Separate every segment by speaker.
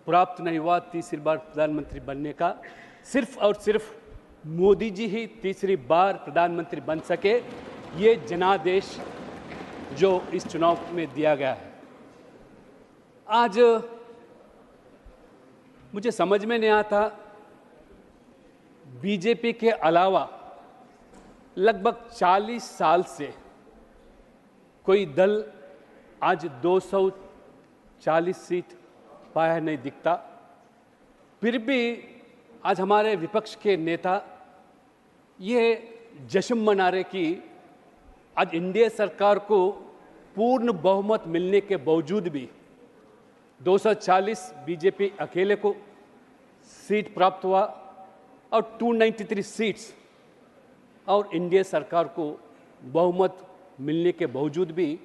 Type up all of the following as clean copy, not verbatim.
Speaker 1: प्राप्त नहीं हुआ तीसरी बार प्रधानमंत्री बनने का। सिर्फ और सिर्फ मोदी जी ही तीसरी बार प्रधानमंत्री बन सके, ये जनादेश जो इस चुनाव में दिया गया है। आज मुझे समझ में नहीं आता, बीजेपी के अलावा लगभग 40 साल से कोई दल आज 240 सीट पाया नहीं दिखता। फिर भी आज हमारे विपक्ष के नेता ये जश्न मना रहे कि आज एनडीए सरकार को पूर्ण बहुमत मिलने के बावजूद भी 240 बीजेपी अकेले को सीट प्राप्त हुआ और 293 सीट्स, और एनडीए सरकार को बहुमत मिलने के बावजूद भी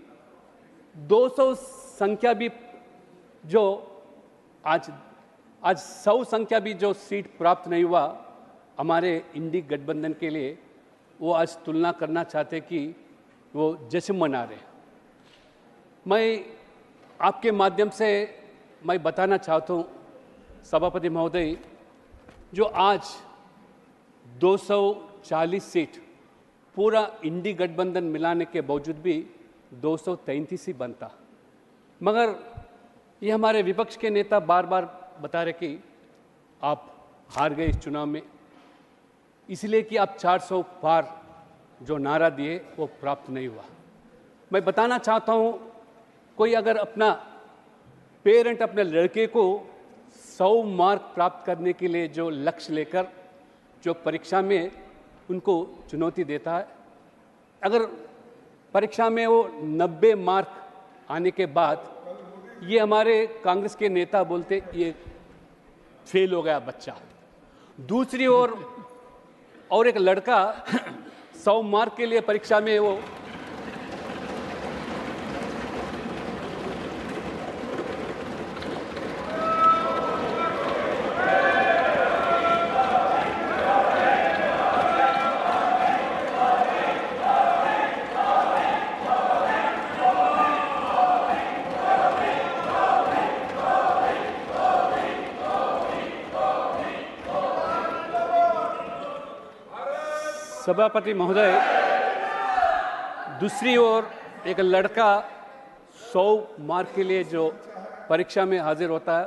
Speaker 1: 200 संख्या भी जो आज 100 संख्या भी जो सीट प्राप्त नहीं हुआ हमारे इंडी गठबंधन के लिए, वो आज तुलना करना चाहते कि वो जश्न मना रहे। मैं आपके माध्यम से मैं बताना चाहता हूँ सभापति महोदय, जो आज 240 सीट पूरा इंडी गठबंधन मिलाने के बावजूद भी 233 ही बनता, मगर ये हमारे विपक्ष के नेता बार बार बता रहे कि आप हार गए इस चुनाव में, इसलिए कि आप 400 पार जो नारा दिए वो प्राप्त नहीं हुआ। मैं बताना चाहता हूँ, कोई अगर अपना पेरेंट अपने लड़के को 100 मार्क प्राप्त करने के लिए जो लक्ष्य लेकर जो परीक्षा में उनको चुनौती देता है, अगर परीक्षा में वो 90 मार्क आने के बाद ये हमारे कांग्रेस के नेता बोलते ये फेल हो गया बच्चा। दूसरी ओर और एक लड़का 100 मार्क के लिए परीक्षा में वो सभापति महोदय, दूसरी ओर एक लड़का 100 मार्क के लिए जो परीक्षा में हाजिर होता है,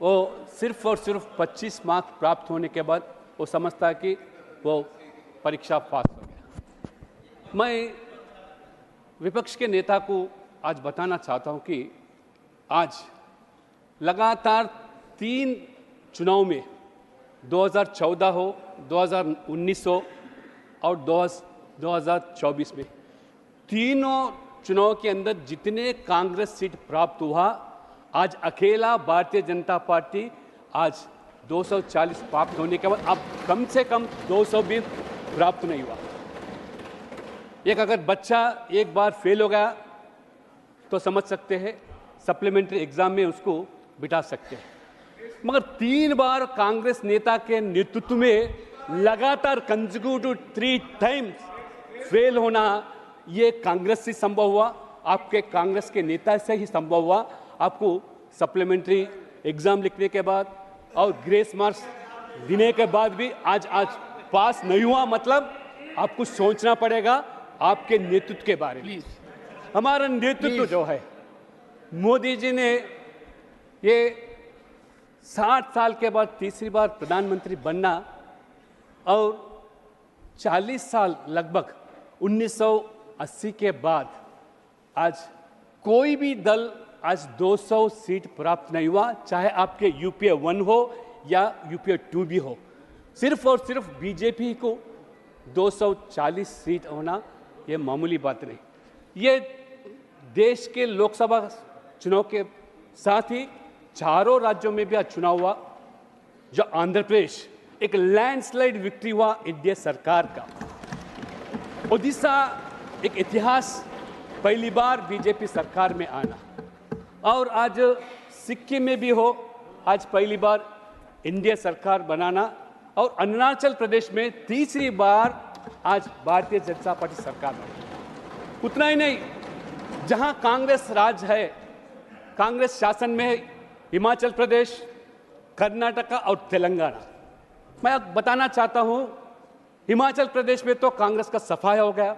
Speaker 1: वो सिर्फ और सिर्फ 25 मार्क प्राप्त होने के बाद वो समझता है कि वो परीक्षा पास हो गया। मैं विपक्ष के नेता को आज बताना चाहता हूँ कि आज लगातार 3 चुनाव में 2014 हो, 2019 हो और 2024 में, तीनों चुनाव के अंदर जितने कांग्रेस सीट प्राप्त हुआ, आज अकेला भारतीय जनता पार्टी आज 240 प्राप्त होने के बाद अब कम से कम 200 भी प्राप्त नहीं हुआ। एक अगर बच्चा एक बार फेल हो गया तो समझ सकते हैं सप्लीमेंट्री एग्जाम में उसको बिठा सकते हैं, मगर 3 बार कांग्रेस नेता के नेतृत्व में लगातार कंसेक्यूटिव 3 टाइम्स फेल होना, ये कांग्रेस से संभव हुआ, आपके कांग्रेस के नेता से ही संभव हुआ। आपको सप्लीमेंट्री एग्जाम लिखने के बाद और ग्रेस मार्क्स देने के बाद भी आज पास नहीं हुआ, मतलब आपको सोचना पड़ेगा आपके नेतृत्व के बारे में। हमारा नेतृत्व जो है, मोदी जी ने ये 60 साल के बाद तीसरी बार प्रधानमंत्री बनना और 40 साल लगभग 1980 के बाद आज कोई भी दल आज 200 सीट प्राप्त नहीं हुआ, चाहे आपके यूपीए 1 हो या यूपीए 2 भी हो। सिर्फ और सिर्फ बीजेपी को 240 सीट होना ये मामूली बात नहीं। ये देश के लोकसभा चुनाव के साथ ही चारों राज्यों में भी आज चुनाव हुआ, जो आंध्र प्रदेश एक लैंडस्लाइड विक्ट्री हुआ एनडीए सरकार का। ओडिशा एक इतिहास, पहली बार बीजेपी सरकार में आना, और आज सिक्किम में भी हो, आज पहली बार एनडीए सरकार बनाना, और अरुणाचल प्रदेश में तीसरी बार आज भारतीय जनता पार्टी सरकार बनी। उतना ही नहीं, जहां कांग्रेस राज है, कांग्रेस शासन में है, हिमाचल प्रदेश, कर्नाटका और तेलंगाना। मैं अब बताना चाहता हूं, हिमाचल प्रदेश में तो कांग्रेस का सफाया हो गया,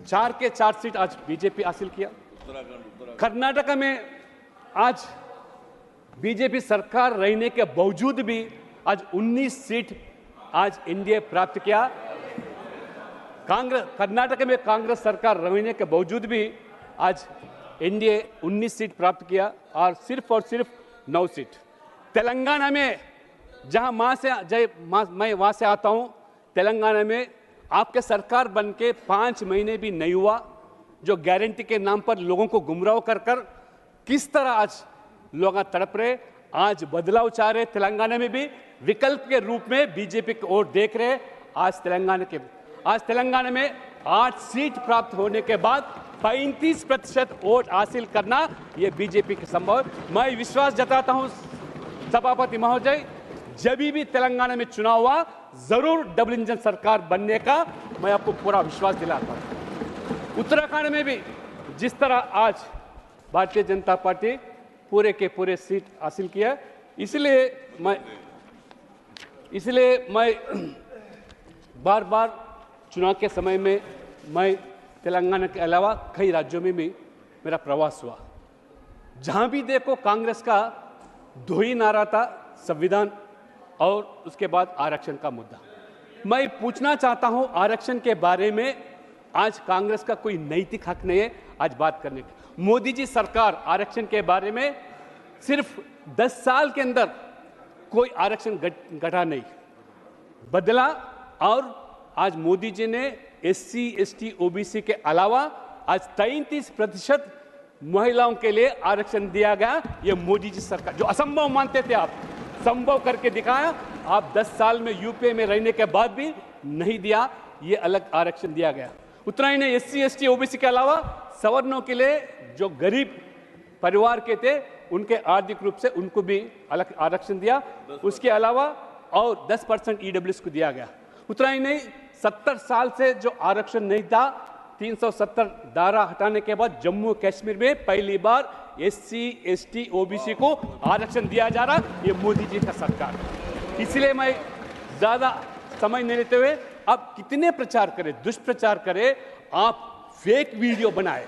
Speaker 1: 4 के 4 सीट आज बीजेपी हासिल किया। कर्नाटका में आज बीजेपी सरकार रहने के बावजूद भी आज 19 सीट आज एनडीए प्राप्त किया। कर्नाटक में कांग्रेस सरकार रहने के बावजूद भी आज एनडीए 19 सीट प्राप्त किया और सिर्फ 9 सीट। तेलंगाना में जहां मैं वहां से आता हूं, तेलंगाना में आपके सरकार बन के 5 महीने भी नहीं हुआ, जो गारंटी के नाम पर लोगों को गुमराह कर किस तरह आज लोग तड़प रहे, आज बदलाव चाह रहे। तेलंगाना में भी विकल्प के रूप में बीजेपी की ओर देख रहे। आज तेलंगाना में 8 सीट प्राप्त होने के बाद 35% वोट हासिल करना यह बीजेपी के संभव है। मैं विश्वास जताता हूं सभापति महोदय, जब भी तेलंगाना में चुनाव हुआ जरूर डबल इंजन सरकार बनने का मैं आपको पूरा विश्वास दिलाता हूं। उत्तराखंड में भी जिस तरह आज भारतीय जनता पार्टी पूरे के पूरे सीट हासिल किया, इसलिए मैं बार बार चुनाव के समय में मैं तेलंगाना के अलावा कई राज्यों में भी मेरा प्रवास हुआ। जहां भी देखो कांग्रेस का दो ही नारा था, संविधान और उसके बाद आरक्षण का मुद्दा। मैं पूछना चाहता हूं आरक्षण के बारे में, आज कांग्रेस का कोई नैतिक हक नहीं है आज बात करने का। मोदी जी सरकार आरक्षण के बारे में सिर्फ 10 साल के अंदर कोई आरक्षण घटा नहीं, बदला। और आज मोदी जी ने SC, ST, OBC के अलावा आज 33% महिलाओं के लिए आरक्षण दिया गया। ये मोदी जी सरकार, जो असंभव मानते थे आप, संभव करके दिखाया। आप 10 साल में यूपीए में रहने के बाद भी नहीं दिया, ये अलग आरक्षण दिया गया। उतना ही नहीं, SC, ST, OBC के अलावा सवर्णों के लिए जो गरीब परिवार के थे उनके आर्थिक रूप से उनको भी अलग आरक्षण दिया। उसके अलावा और 10% EWS को दिया गया। उतना ही नहीं, 70 साल से जो आरक्षण नहीं था, 370 धारा हटाने के बाद जम्मू कश्मीर में पहली बार SC, ST, OBC को आरक्षण दिया जा रहा, ये मोदी जी का सरकार। इसलिए मैं ज्यादा समय नहीं लेते हुए, आप कितने प्रचार करें, दुष्प्रचार करें, आप फेक वीडियो बनाए,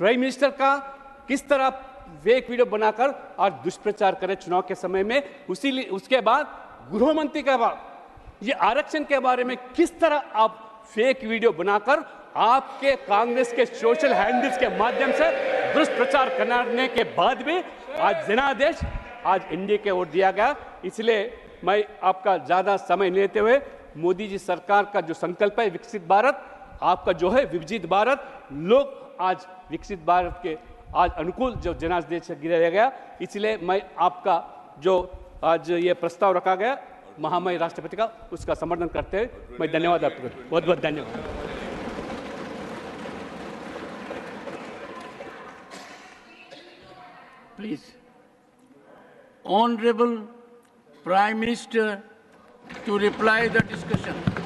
Speaker 1: प्राइम मिनिस्टर का किस तरह फेक वीडियो बनाकर और दुष्प्रचार करें चुनाव के समय में। उसके बाद गृह मंत्री के बाद ये आरक्षण के बारे में किस तरह आप फेक वीडियो बनाकर आपके कांग्रेस के सोशल हैंडल्स के माध्यम से दुष्प्रचार करने के बाद भी आज जनादेश आज एनडीए के ओर दिया गया। इसलिए मैं आपका ज्यादा समय लेते हुए, मोदी जी सरकार का जो संकल्प है विकसित भारत, आपका जो है विभाजित भारत, लोग आज विकसित भारत के आज अनुकूल जो जनादेश गिराया गया, इसलिए मैं आपका जो आज ये प्रस्ताव रखा गया महामहिम राष्ट्रपति का, उसका समर्थन करते हुए मैं धन्यवाद आपको, बहुत बहुत धन्यवाद।
Speaker 2: Please, Honorable Prime Minister, to reply the discussion.